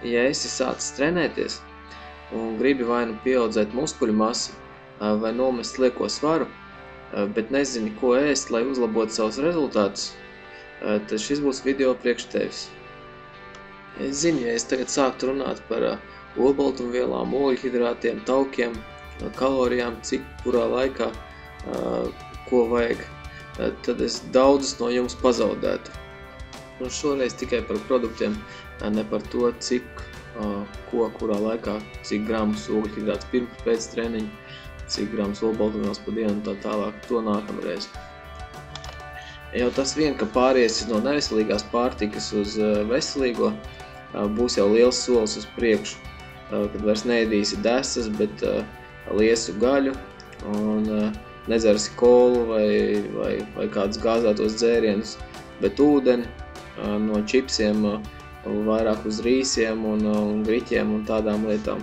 Ja esi sācis trenēties un gribi vai nu pieaudzēt muskuļu masu vai nomest lieko svaru, bet nezini, ko ēst, lai uzlabotu savus rezultātus, tad šis būs video priekš tevis. Es zinu, ja es tagad sāktu runāt par olbaltumvielām, ogļhidrātiem, taukiem, kalorijām, cik kurā laikā, ko vajag, tad es daudzus no jums pazaudētu. Un šoreiz tikai par produktiem, ne par to, cik, ko, kurā laikā, cik gramus ogļhidrāts pirms pēc treniņa, cik gramus olbaltumvielas pa dienu un tā tālāk, to nākamreiz. Jau tas vien, ka pāriesis no neveselīgās pārtikas uz veselīgo, būs jau liels solis uz priekšu, kad vairs neēdīsi desas, bet liesu gaļu un nedzersi kolu vai kādus gāzētos dzērienus, bet ūdeni no čipsiem vairāk uz rīsiem un griķiem un tādām lietām.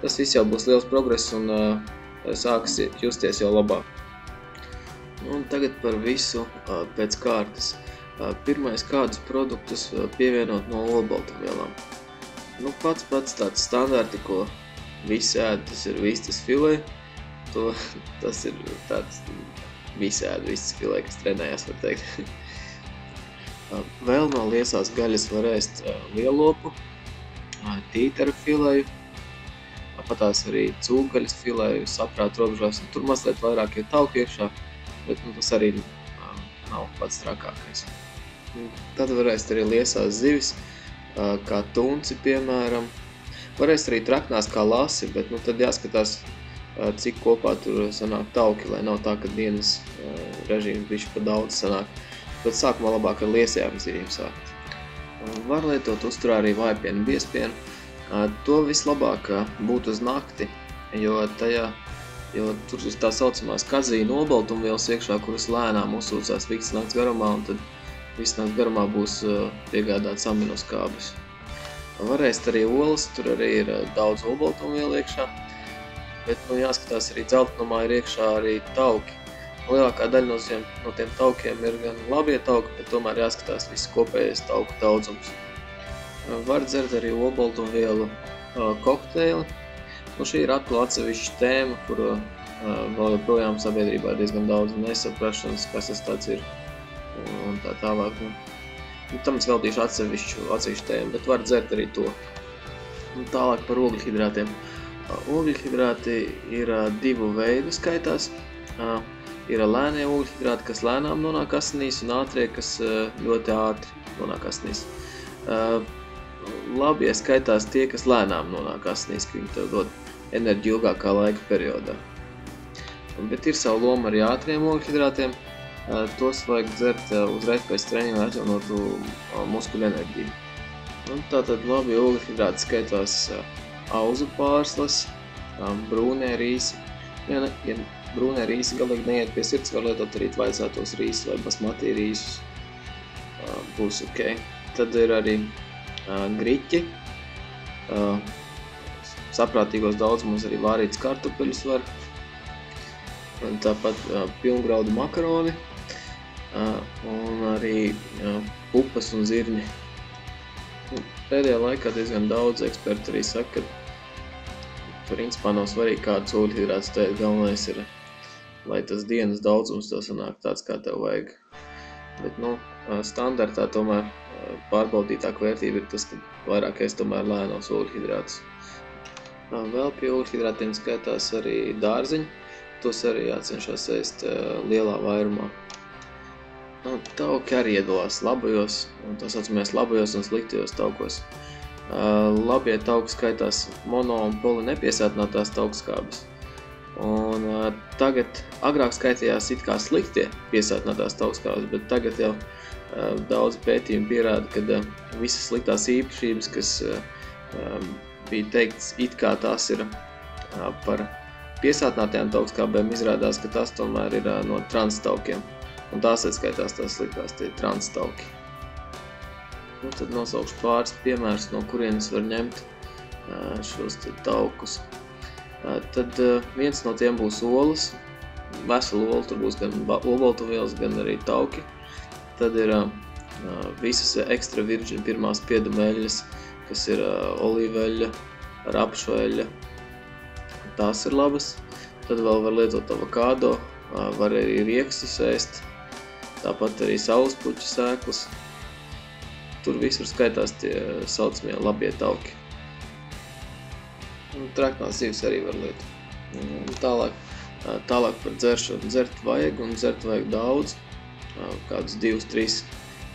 Tas viss jau būs liels progress un sāks justies jau labāk. Un tagad par visu pēc kārtas. Pirmais, kādus produktus pievienot no olbaltumvielām. Pats tāds standarti, ko visi ēd, tas ir vistas filē. Tas ir tāds visi ēd vistas filē, kas trenējās, var teikt. Vēl no liesās gaļas var ēst lielopu, tītara filēju, patās arī cūgaļas filēju, saprāt robežās, un tur mazliet vairāk ir tauku iekšā, bet tas arī nav pats trakākais. Tad var ēst arī liesās zivis, kā tunci, piemēram. Var ēst arī traknās kā lasi, bet tad jāskatās, cik kopā tur sanāk tauki, lai nav tā, ka dienas režīms bišķi pa daudz sanāk. Bet sākumā labāk ar liesajām zivīm sākt. Var lietot uzturā arī vājpienu, biezpienu. To vislabāk būtu uz nakti, jo tur ir tā saucamās kazīna olbaltumvielas iekšā, kuras lēnām uzsūcās visas nakts garumā, un tad visas nakts garumā būs piegādāts aminoskābes. Var ēst arī olas, tur arī ir daudz olbaltumvielu iekšā, bet jāskatās arī dzeltenumā ir iekšā arī tauki. Lielākā daļa no tiem taukiem ir gan labie tauki, bet tomēr jāskatās viss kopējais tauku daudzums. Var dzert arī olbaltumvielu kokteili. Šī ir atkal atsevišķa tēma, kur vēl joprojām sabiedrībā ir diezgan daudz nesaprašanas, kas tas tāds ir un tā tālāk. Tam es veltīšu atsevišķu tēmu, bet var dzert arī to. Tālāk par ogļhidrātiem. Ogļhidrāti ir divu veidu skaitās. Ir lēnie ogļhidrāti, kas lēnām nonāk asinīs, un ātrie, kas ļoti ātri nonāk asinīs. Labie skaitās tie, kas lēnām nonāk asinīs, ka viņi tev dod enerģiju ilgākā laika periodā. Bet ir savu loma arī ātriem ogļhidrātiem. Tos vajag dzert uzreiz pēc treniņa, lai atjaunotu muskuļu enerģiju. Tātad labi ogļhidrāti skaitās auzu pārslas, brūnie rīsi. Ja brūnie rīsi galīgi neiet pie sirds, var lietot arī tvaicētos rīsus vai basmati rīsus. Būs ok. Tad ir arī griķi. Saprātīgos daudzumos arī vārītas kartupeļus var. Un tāpat pilngraudu makaroni. Un arī pupas un zirņi. Pēdējā laikā diezgan daudz eksperti arī saka, ka principā nav svarīgi kādus ogļhidrātus tēt, galvenais ir, lai tas dienas daudzums tev sanāk tāds, kā tev vajag. Bet, standartā tomēr pārbaudītāk vērtība ir tas, ka vairāk ēst tomēr lēnos ogļhidrātus. Vēl pie ogļhidrātiem skaitās arī dārziņi, tos arī jācenšas ēst lielā vairumā. Tauki arī iedalās labajos, tā saucamies labajos un sliktajos taukos. Labie tauki skaitās mono un poli nepiesātinātās taukskābes. Un tagad agrāk skaitījās it kā sliktie piesātinātās taukskābes, bet tagad jau daudz pētījumi pierāda, ka visas sliktās īpašības, kas bija teikts it kā tās ir par piesātinātajām taukskābēm, izrādās, ka tas tomēr ir no transtaukiem. Un tās atskaitās tās sliktās, tie transtauki. Tad nosaukšu pāris piemērus, no kurienes var ņemt šos taukus. Tad viens no tiem būs olas, vesela ola, tur būs gan olbaltumvielas, gan arī tauki. Tad ir visas extra virgin pirmās piedumeļas, kas ir olīveļa, rapšveļa, tās ir labas. Tad vēl var lietot avokado, var arī riekstus ēst, tāpat arī saulespuķu sēklas. Tur visur skaitās tie saucamie labie tauki. Traknās zivis arī var lietot. Tālāk par dzeršanu. Dzert vajag un dzert vajag daudz. Kādus 2-3,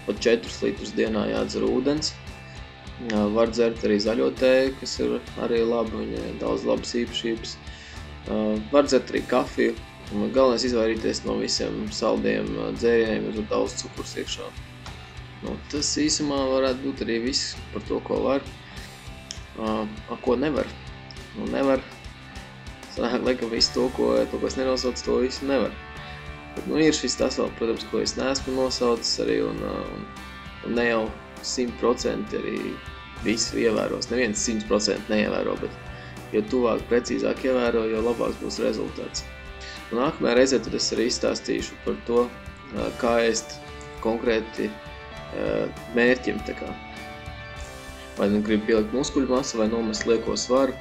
pat 4 litrus dienā jādzer ūdens. Var dzert arī zaļo tēju, kas ir arī labi, viņai ir daudz labas īpašības. Var dzert arī kafiju. Galvenais izvairīties no visiem saldiem dzērieniem, jo tur daudz cukurs iekšā. Tas īsumā varētu būt arī viss par to, ko var. Ko nevar. Nevar. Sanāk, laikam visu to, ko es nenosaucu, to visu nevar. Bet, ir šis tas vēl, protams, ko es neesmu nosaucis arī, un ne jau 100% arī visu ievēros. Neviens 100% neievēro, bet jo tuvāk, precīzāk ievēro, jo labāks būs rezultāts. Nākamajā reizē tad es arī izstāstīšu par to, kā ēst konkrēti mērķim. Vai nu gribu pielikt muskuļu masu, vai nomest lieko svaru,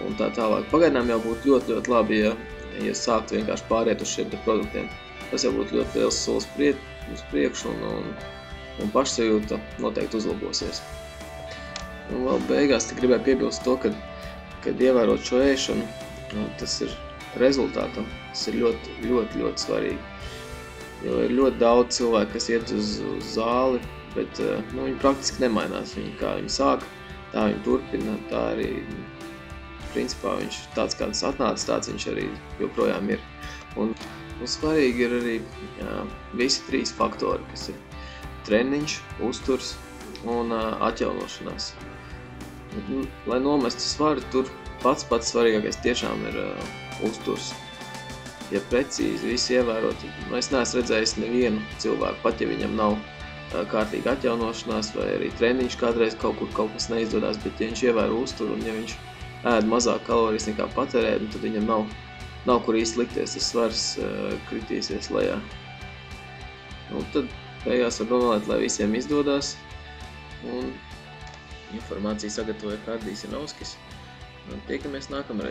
un tā tālāk. Pagaidām jau būtu ļoti labi, ja sākt vienkārši pāriet uz šiem produktiem. Tas jau būtu ļoti liels solis uz priekšu, un pašsajūta noteikti uzlabosies. Un vēl beigās gribēju piebilst to, kad ievērot šo ēšanu, tas ir rezultātam, tas ir ļoti svarīgi. Jo ir ļoti daudz cilvēku, kas iet uz zāli, bet viņi praktiski nemainās. Kā viņi sāk, tā viņi turpina, tā arī principā viņš tāds, kāds atnāca, tāds viņš arī joprojām ir. Un svarīgi ir arī visi 3 faktori, kas ir treniņš, uzturs un atjaunošanās. Lai nomestu svaru, tur pats svarīgākais tiešām ir uzturs. Ja precīzi visi ievērot, es neesmu redzējis nevienu cilvēku, pat ja viņam nav kārtīga atjaunošanās vai arī treniņš kādreiz kaut kas neizdodas, bet ja viņš ievēro uzturu un ja viņš ēd mazāk kalorijas nekā patērē, tad viņam nav kur īsti likties, tas svars kritīsies lejā. Tad beigās var novēlēt, lai visiem izdodas, un informāciju sagatavoja Hardijs Janovskis. Tiekamies nākamreiz.